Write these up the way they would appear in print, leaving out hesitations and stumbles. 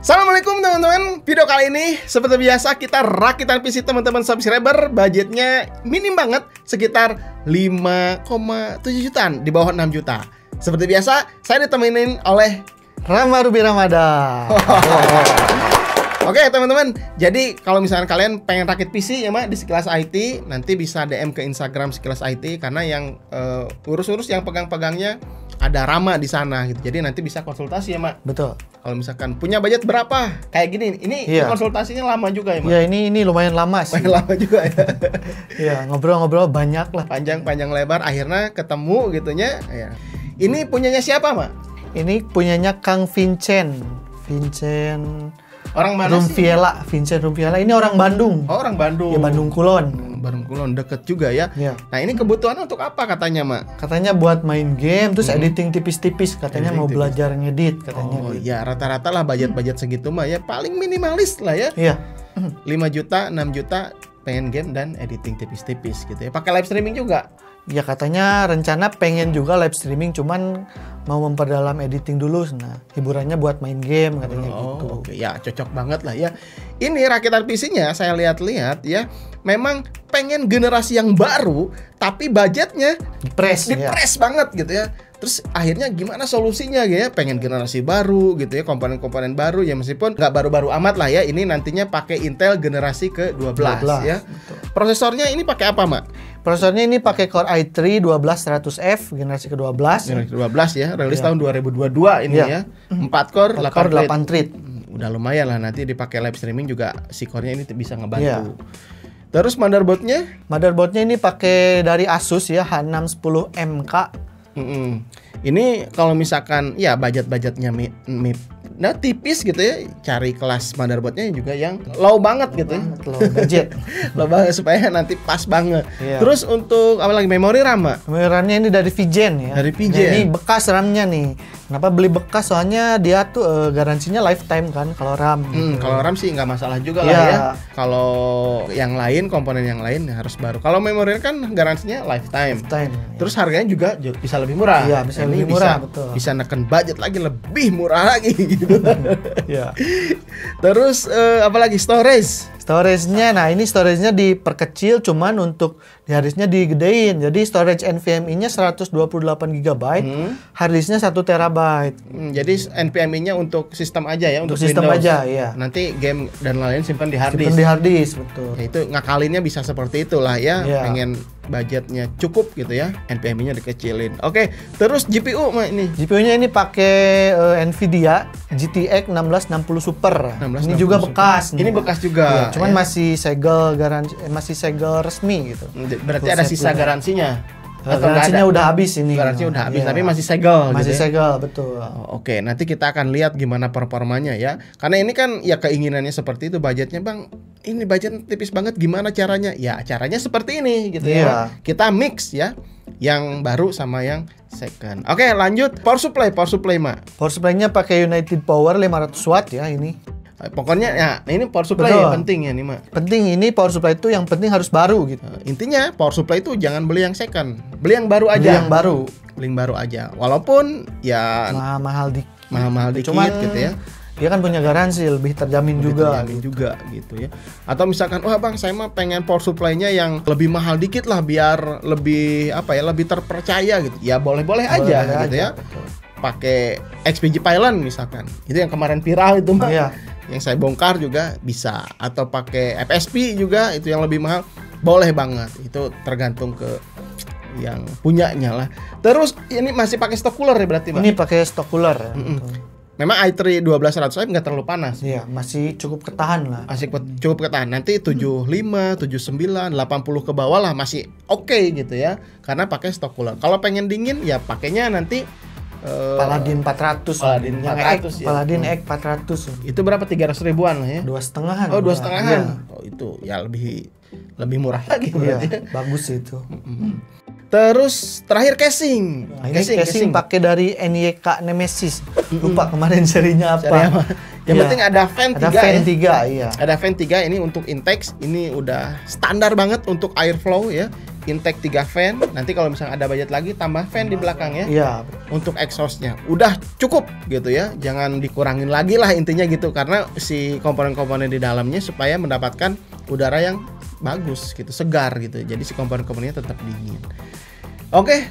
Assalamualaikum teman-teman. Video kali ini seperti biasa kita rakitan PC teman-teman subscriber. Budgetnya minim banget, sekitar 5,7 jutaan, di bawah 6 juta. Seperti biasa saya ditemenin oleh Rama Ruby Ramadan. Oke teman-teman, jadi kalau misalkan kalian pengen rakit PC ya Mak di Sekilas IT, nanti bisa DM ke Instagram Sekilas IT, karena yang urus-urus yang pegang-pegangnya ada Rama di sana gitu. Jadi nanti bisa konsultasi ya Mak. Betul. Kalau misalkan punya budget berapa, kayak gini, ini konsultasinya lama juga ya Mak. Ya ini lumayan lama sih. Lumayan lama juga ya. Ya ngobrol-ngobrol banyak lah. Panjang lebar, akhirnya ketemu gitunya. Ya. Ini punyanya siapa Mak? Ini punyanya Kang Vincent. Orang mana sih? Vincent Rumpiala. Ini orang Bandung. Oh, orang Bandung. Ya Bandung Kulon. Bandung Kulon deket juga ya. Ya. Nah ini kebutuhan untuk apa katanya Mak? Katanya buat main game, terus editing tipis-tipis. Katanya Editing mau tipis. belajar ngedit katanya. Oh gitu. ya, rata-rata lah budget segitu mah ya, paling minimalis lah ya. Iya. 5 juta, 6 juta pengen game dan editing tipis-tipis gitu ya. Pakai live streaming juga. Ya katanya rencana pengen juga live streaming, cuman mau memperdalam editing dulu. Nah hiburannya buat main game katanya gitu. Oke. Ya cocok banget lah ya. Ini rakitan PC-nya saya lihat-lihat ya, memang pengen generasi yang baru, tapi budgetnya Dipres banget gitu ya. Terus akhirnya gimana solusinya ya? Pengen generasi baru gitu ya, komponen-komponen baru ya, meskipun nggak baru-baru amat lah ya. Ini nantinya pakai Intel generasi ke-12 ya. Betul. Prosesornya ini pakai apa Mak? Prosesornya ini pakai Core i3 12100F generasi ke-12. Generasi ke-12 ya, rilis tahun 2022 ini ya. 4 core, 8 thread. Udah lumayan lah, nanti dipakai live streaming juga si core-nya ini bisa ngebantu. Terus motherboardnya? Motherboardnya ini pakai dari Asus ya, H610MK. Ini kalau misalkan ya budgetnya nah tipis gitu ya, cari kelas motherboardnya juga yang low banget gitu ya. Low budget. Low banget supaya nanti pas banget. Iya. Terus untuk apa lagi, memori RAM Mak? Memori RAM-nya ini dari VGen ya. Dari VGen. Nah, ini bekas RAM-nya nih. Kenapa beli bekas? Soalnya dia tuh garansinya lifetime kan kalau RAM. Kalau RAM sih nggak masalah juga lah ya. Kalau yang lain, komponen yang lain harus baru. Kalau memori kan garansinya lifetime. Terus harganya juga bisa lebih murah. Iya, bisa lebih murah, betul. Bisa neken budget lagi, lebih murah lagi gitu. Ya. Terus apalagi Storage-nya, nah ini storage-nya diperkecil, cuman untuk di harddisk-nya digedein. Jadi storage NVMe-nya 128 GB, harddisk-nya 1 TB. Jadi NVMe-nya untuk sistem aja ya, untuk sistem Windows aja ya. Nanti game dan lain-lain simpan di harddisk. Simpan di harddisk, betul. Ya, itu ngakalinnya bisa seperti itulah ya. Ya. Pengen budgetnya cukup gitu ya, NVMe-nya dikecilin. Oke, terus GPU Mak ini. GPU-nya ini pakai Nvidia GTX 1660 Super. 1660 ini juga Super. bekas. Ini bekas juga. Ya, cuman masih segel garansi, masih segel resmi gitu. Berarti ada sisa garansinya. Garansinya udah habis ini. Garansinya udah habis, ya. tapi masih segel. Masih gitu ya? segel, betul. Oke, nanti kita akan lihat gimana performanya ya. Karena ini kan ya keinginannya seperti itu, budgetnya Bang. Ini budget tipis banget, gimana caranya? Ya caranya seperti ini gitu ya. Kita mix ya, yang baru sama yang second. Oke, lanjut power supply Mak. Power supply-nya pakai United Power 500 watt ya ini. Pokoknya ya ini power supply ya, penting ya nih Mak. Penting, ini power supply itu yang penting harus baru gitu. Intinya power supply itu jangan beli yang second, beli yang baru aja. Beli yang baru aja. Walaupun ya mahal dikit cuman, gitu ya. Dia kan punya garansi, lebih terjamin juga gitu ya. Atau misalkan, wah Bang, saya mah pengen power supply-nya yang lebih mahal dikit lah biar lebih lebih terpercaya gitu. Ya boleh-boleh aja gitu ya. Betul. Pakai XPG Pylon misalkan. Itu yang kemarin viral itu Mak. Iya. Yang saya bongkar juga bisa, atau pakai FSP juga, itu yang lebih mahal. Boleh banget. Itu tergantung ke yang punyanya lah. Terus ini masih pakai stok cooler ya berarti Mak? Ini pakai stok cooler. Memang i3 12100 nggak terlalu panas. Iya, masih cukup ketahan lah. Masih cukup ketahan. Nanti 75, 79, 80 ke bawah lah masih oke gitu ya. Karena pakai stok cooler. Kalau pengen dingin ya pakainya nanti Paladin 400. Paladin 400 ya. Paladin X 400. Itu berapa, 300 ribuan lah ya? 2,5. Oh, 2,5. Iya. Oh, itu ya lebih murah lagi Iya, berarti. bagus itu. Terus terakhir casing. Nah, ini casing pakai dari NYK Nemesis. Lupa kemarin serinya apa. Yang penting ada fan 3 ada fan ya. 3, iya. Ada fan 3 ini untuk Intex, ini udah standar banget untuk airflow ya. intake 3 fan. Nanti kalau misalnya ada budget lagi tambah fan di belakang ya. Iya. Untuk exhaustnya udah cukup gitu ya. Jangan dikurangin lagi lah intinya gitu, karena si komponen-komponen di dalamnya supaya mendapatkan udara yang bagus gitu, segar gitu. Jadi si komponen-komponennya tetap dingin. Oke,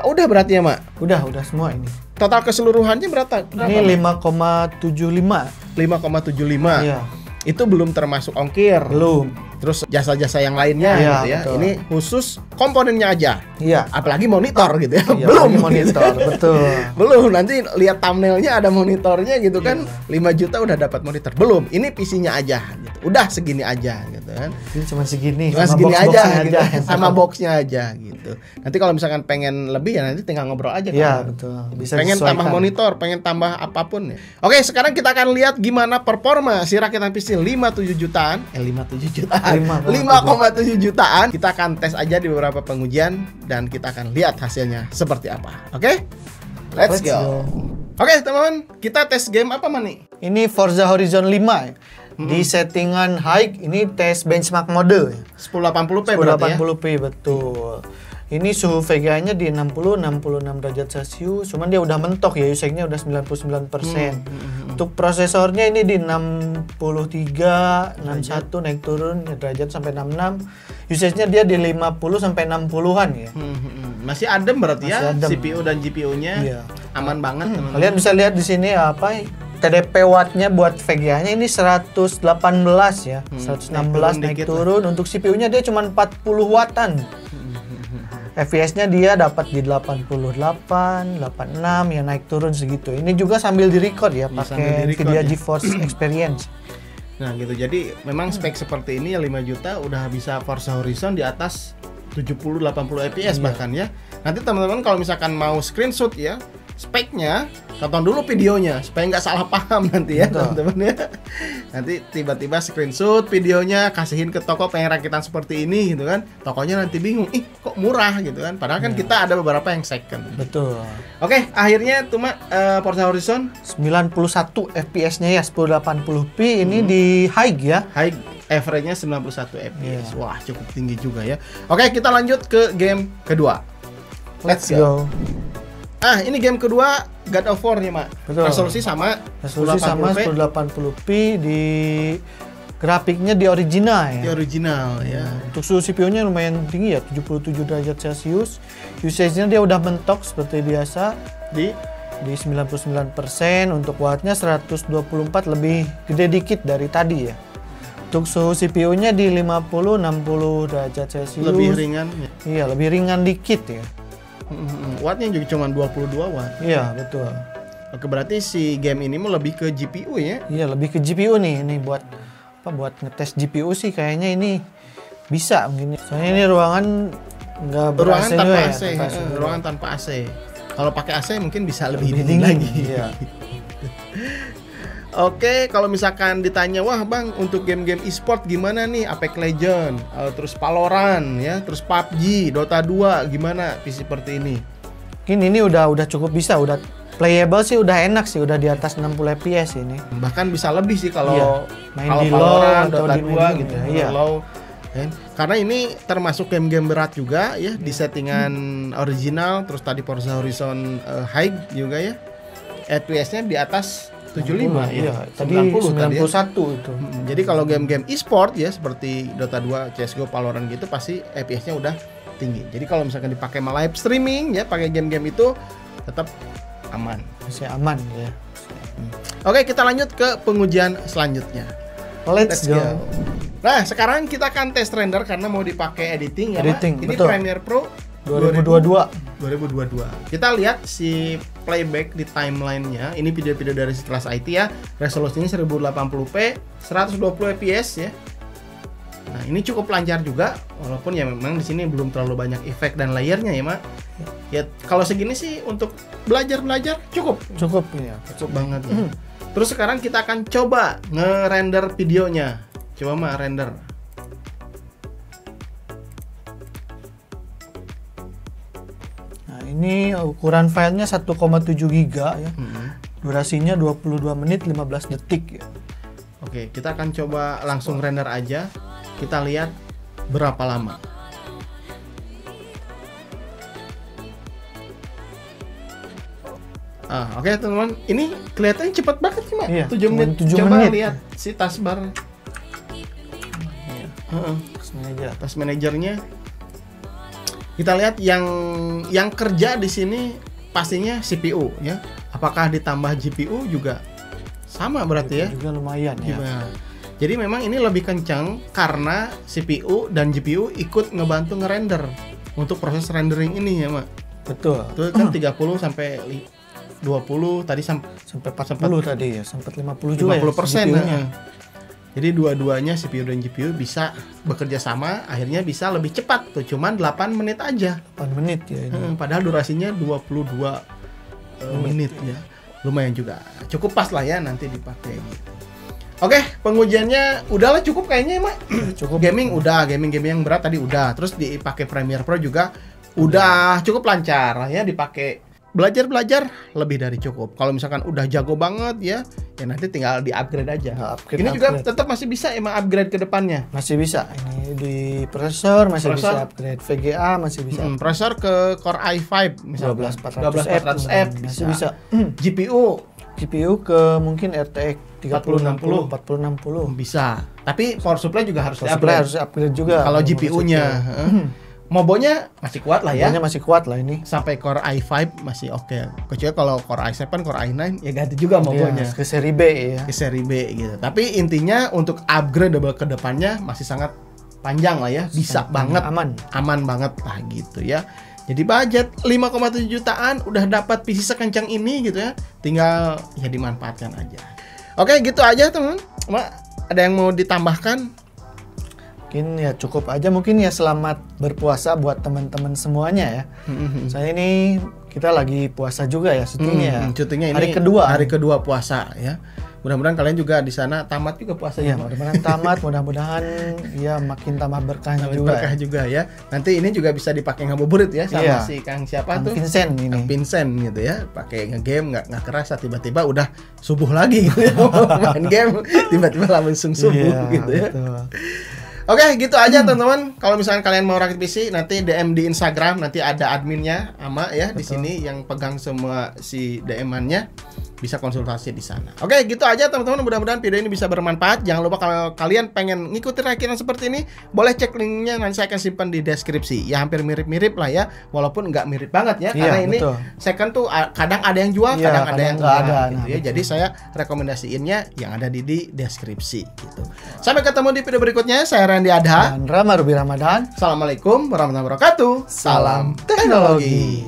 udah berarti ya, Mak? Udah semua ini. Total keseluruhannya berapa? Ini 5,75. 5,75. Iya. Itu belum termasuk ongkir. Belum. Terus jasa-jasa yang lainnya Iya, gitu ya. betul. Ini khusus komponennya aja. Iya. Apalagi monitor gitu ya. Iya, Belum ini monitor, betul. Belum, nanti lihat thumbnailnya ada monitornya gitu kan. 5 juta udah dapat monitor. Belum, ini PC-nya aja gitu. Udah segini aja gitu kan. Ini cuma segini. Cuma sama segini aja box-boxnya gitu. aja. Sama boxnya aja gitu. Nanti kalau misalkan pengen lebih ya nanti tinggal ngobrol aja Iya, kan. betul. Bisa Pengen disesuaikan. tambah monitor, pengen tambah apapun ya. Oke, sekarang kita akan lihat gimana performa si rakitan PC 57 jutaan. 57 jutaan. 5,7 jutaan. Kita akan tes aja di beberapa pengujian dan kita akan lihat hasilnya seperti apa. Oke? Let's go. Oke, teman-teman, kita tes game apa, Mani? Ini Forza Horizon 5 ya. Di settingan high, ini tes benchmark mode ya. 1080p berarti ya. 1080p betul. Ini suhu VGA-nya di 66 derajat Celcius, cuman dia udah mentok ya, usage-nya udah 99%. Untuk prosesornya ini di 63, 61 naik turun derajat sampai 66. Usage-nya dia di 50 sampai 60-an ya. Masih adem berarti Masih ya, adem. CPU dan GPU-nya Iya. aman banget, teman-teman. Kalian bisa lihat di sini apa TDP watt-nya buat VGA-nya ini 118 ya. 116 naik dikit turun. Untuk CPU-nya dia cuma 40 wattan. FPS-nya dia dapat di 88, 86 ya, naik turun segitu. Ini juga sambil di-record ya, Iya, sambil pakai di-record Nvidia ya. GeForce Experience. Nah gitu, jadi memang spek seperti ini ya 5 juta udah bisa Forza Horizon di atas 70-80 fps bahkan ya. Nanti teman-teman kalau misalkan mau screenshot ya speknya, tonton dulu videonya supaya nggak salah paham nanti ya teman-teman ya. Nanti tiba-tiba screenshot videonya, kasihin ke toko pengen rakitan seperti ini gitu kan. Tokonya nanti bingung, ih kok murah gitu kan. Padahal kan kita ada beberapa yang second. Betul. Oke, akhirnya tuh Forza Horizon 91 FPS-nya ya 1080p, ini di high ya. high average-nya 91 fps. Wah, cukup tinggi juga ya. Oke, kita lanjut ke game kedua. Let's go. Ah, ini game kedua God of War nih, Mak. Betul. Resolusi sama Resolusi sama 1080p, di grafiknya di original di ya. original ya. Untuk suhu CPU-nya lumayan tinggi ya, 77 derajat Celcius. Usage-nya dia udah mentok seperti biasa Di 99%. Untuk wattnya 124, lebih gede dikit dari tadi ya. Untuk suhu CPU-nya di 50-60 derajat Celcius. lebih ringan. Iya, lebih ringan dikit ya. Wattnya juga cuma 22 watt. Iya, betul. Oke, berarti si game ini mau lebih ke GPU ya. Iya, lebih ke GPU nih. Ini buat apa? Buat ngetes GPU sih kayaknya ini bisa mungkin. Soalnya ini ruangan nggak Ruangan ber-AC tanpa juga ya, AC, tanpa AC. ruangan tanpa AC. Kalau pakai AC mungkin bisa lebih Lebih dingin dingin, lagi. iya. Oke, kalau misalkan ditanya, wah bang, untuk game-game e-sport gimana nih? Apex Legends, terus Valorant ya, terus PUBG, Dota 2, gimana PC seperti ini? Ini udah cukup bisa, udah playable sih, udah enak sih, udah di atas 60 fps ini. Bahkan bisa lebih sih kalau Iya, main kalau di low Valorant, atau Dota di 2 medium gitu ya, ya. iya. Low. Kan? Karena ini termasuk game-game berat juga ya, di settingan original, terus tadi Forza Horizon High juga ya. FPS-nya di atas 75 ya. Iya, tadi 90 tadi ya. 91 itu. Jadi kalau game-game e-sport ya seperti Dota 2, CS:GO, Valorant gitu pasti FPS-nya udah tinggi. Jadi kalau misalkan dipakai live streaming ya, pakai game-game itu tetap aman. Masih aman ya. Oke, kita lanjut ke pengujian selanjutnya. Let's go. Nah, sekarang kita akan tes render karena mau dipakai editing ya, Mak. Editing, Ini betul. Premiere Pro 2022. Kita lihat si playback di timelinenya. Ini video-video dari Kelas IT ya. Resolusinya 1080p, 120 fps ya. Nah, ini cukup lancar juga, walaupun ya memang di sini belum terlalu banyak efek dan layernya ya, Mak. Ya kalau segini sih untuk belajar cukup. Cukup ya. Cukup banget. Ya. Terus sekarang kita akan coba nge-render videonya. Coba Mak render. Nah, ini ukuran filenya 1,7 giga ya. Durasinya 22 menit 15 detik ya. Oke, kita akan coba langsung render aja. Kita lihat berapa lama. Oke teman-teman, ini kelihatannya cepat banget sih, Mak. Iya, 7 menit. 7 Coba menit. lihat si taskbar. Task manajernya. Kita lihat yang kerja di sini pastinya CPU ya. Apakah ditambah GPU juga sama berarti ya? Juga lumayan ya. Gimana? Jadi memang ini lebih kencang karena CPU dan GPU ikut ngebantu ngerender untuk proses rendering ini ya, Mak. Betul. Itu kan 30 sampai 20 tadi sampai 40 tadi ya, sempat 50 juga 50% ya. Jadi dua-duanya CPU dan GPU bisa bekerja sama, akhirnya bisa lebih cepat tuh, cuman 8 menit aja. 8 menit ya ini. Padahal durasinya 22 menit ya. Lumayan juga. Cukup pas lah ya nanti dipakai gitu. Oke, pengujiannya udahlah cukup kayaknya, Mak. Cukup. Gaming yang berat tadi udah. Terus dipakai Premiere Pro juga udah cukup lancar ya dipakai. Belajar lebih dari cukup. Kalau misalkan udah jago banget ya nanti tinggal di-upgrade aja. Ini juga tetap masih bisa emang upgrade ke depannya. Masih bisa. Ini di prosesor masih bisa upgrade, VGA masih bisa. Prosesor ke Core i5 misalnya 12400F masih bisa. GPU ke mungkin RTX 4060 bisa. Tapi power supply juga harus upgrade juga. Kalau GPU-nya Mobonya masih kuat lah ya. Mobonya masih kuat lah ini. Sampai Core i5 masih oke. Kecuali kalau Core i7, Core i9 ya ganti juga mobonya. Ke seri B ya. Ke seri B gitu. Tapi intinya untuk upgradable ke depannya masih sangat panjang lah ya. Bisa banget. Aman banget lah gitu ya. Jadi budget 5,7 jutaan udah dapat PC sekencang ini gitu ya. Tinggal ya dimanfaatkan aja. Oke, gitu aja teman. Mak, ada yang mau ditambahkan? Mungkin ya cukup aja, mungkin ya selamat berpuasa buat teman-teman semuanya ya. Saya ini kita lagi puasa juga ya syutingnya. Syutingnya ini hari kedua puasa ya. Mudah-mudahan kalian juga di sana tamat juga puasanya. Ya, mudah-mudahan tamat, mudah-mudahan ya makin tambah berkah juga ya. Nanti ini juga bisa dipakai ngabuburit ya sama si Kang siapa tuh? Vincent ini. Kang Vincent gitu ya. Pakai ngegame nggak kerasa tiba-tiba udah subuh lagi gitu ya. Main game tiba-tiba langsung subuh gitu ya. Betul. Oke, gitu aja teman-teman. Kalau misalnya kalian mau rakit PC, nanti DM di Instagram, nanti ada adminnya, Ama ya. Betul. Di sini yang pegang semua si DM-annya, bisa konsultasi di sana. Oke, gitu aja teman-teman. Mudah-mudahan video ini bisa bermanfaat. Jangan lupa kalau kalian pengen ngikutin rakitan seperti ini, boleh cek linknya, nanti saya akan simpan di deskripsi. Ya hampir mirip-mirip lah ya, walaupun nggak mirip banget ya. Karena ini second tuh kadang ada yang jual, kadang ada yang nggak ada. Gitu ya. Jadi saya rekomendasiinnya yang ada di deskripsi gitu. Sampai ketemu di video berikutnya. Saya Randy Adha dan Rama Ruby Ramadan. Assalamualaikum warahmatullahi wabarakatuh. Salam teknologi.